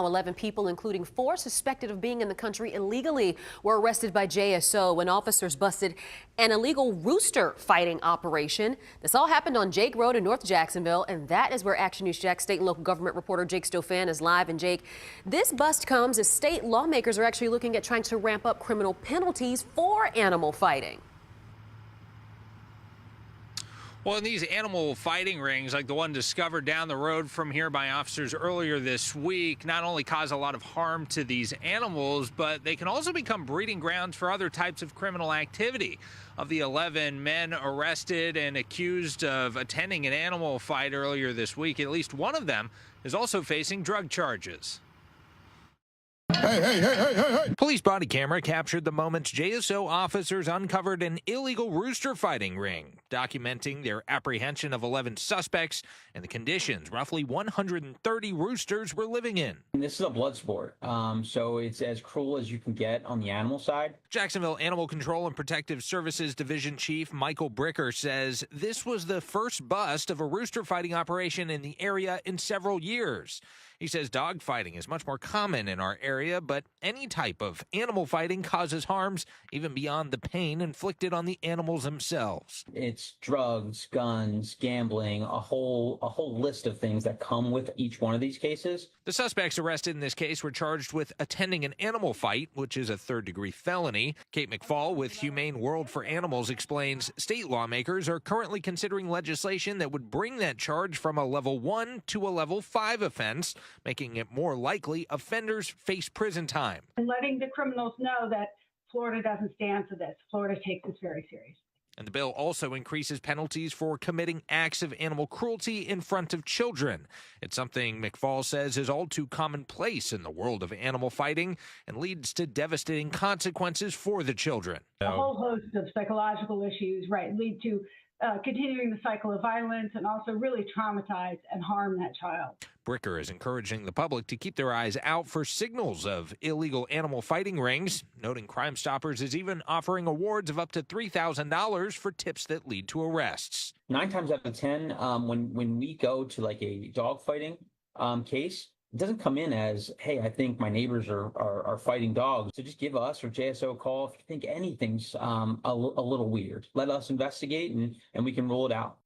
11 people, including 4 suspected of being in the country illegally, were arrested by JSO when officers busted an illegal rooster fighting operation. This all happened on Jake Road in North Jacksonville, and that is where Action News Jax state and local government reporter Jake Stofan is live. And Jake, this bust comes as state lawmakers are actually looking at trying to ramp up criminal penalties for animal fighting. Well, in these animal fighting rings, like the one discovered down the road from here by officers earlier this week, not only cause a lot of harm to these animals, but they can also become breeding grounds for other types of criminal activity. Of the 11 men arrested and accused of attending an animal fight earlier this week, at least one of them is also facing drug charges. Hey. Police body camera captured the moments JSO officers uncovered an illegal rooster fighting ring, documenting their apprehension of 11 suspects and the conditions roughly 130 roosters were living in. This is a blood sport, so it's as cruel as you can get on the animal side. Jacksonville Animal Control and Protective Services Division Chief Michael Bricker says this was the first bust of a rooster fighting operation in the area in several years. He says dog fighting is much more common in our area, but any type of animal fighting causes harms even beyond the pain inflicted on the animals themselves. It's drugs, guns, gambling, a whole list of things that come with each one of these cases. The suspects arrested in this case were charged with attending an animal fight, which is a third-degree felony. Kate McFall with Humane World for Animals explains state lawmakers are currently considering legislation that would bring that charge from a level 1 to a level 5 offense, making it more likely offenders face prison time. And letting the criminals know that Florida doesn't stand for this. Florida takes this very seriously. And the bill also increases penalties for committing acts of animal cruelty in front of children. It's something McFall says is all too commonplace in the world of animal fighting and leads to devastating consequences for the children. A whole host of psychological issues, lead to continuing the cycle of violence and also really traumatize and harm that child. Bricker is encouraging the public to keep their eyes out for signals of illegal animal fighting rings, noting Crime Stoppers is even offering awards of up to $3,000 for tips that lead to arrests. 9 times out of 10, when we go to like a dog fighting case, it doesn't come in as, hey, I think my neighbors are fighting dogs. So just give us or JSO a call if you think anything's a little weird. Let us investigate and we can rule it out.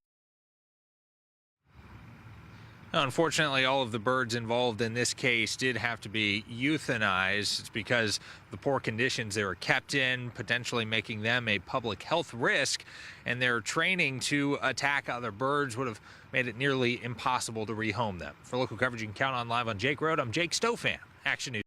Unfortunately, all of the birds involved in this case did have to be euthanized. It's because of the poor conditions they were kept in, potentially making them a public health risk, and their training to attack other birds would have made it nearly impossible to rehome them. For local coverage, you can count on Live on Jake Road. I'm Jake Stofan, Action News.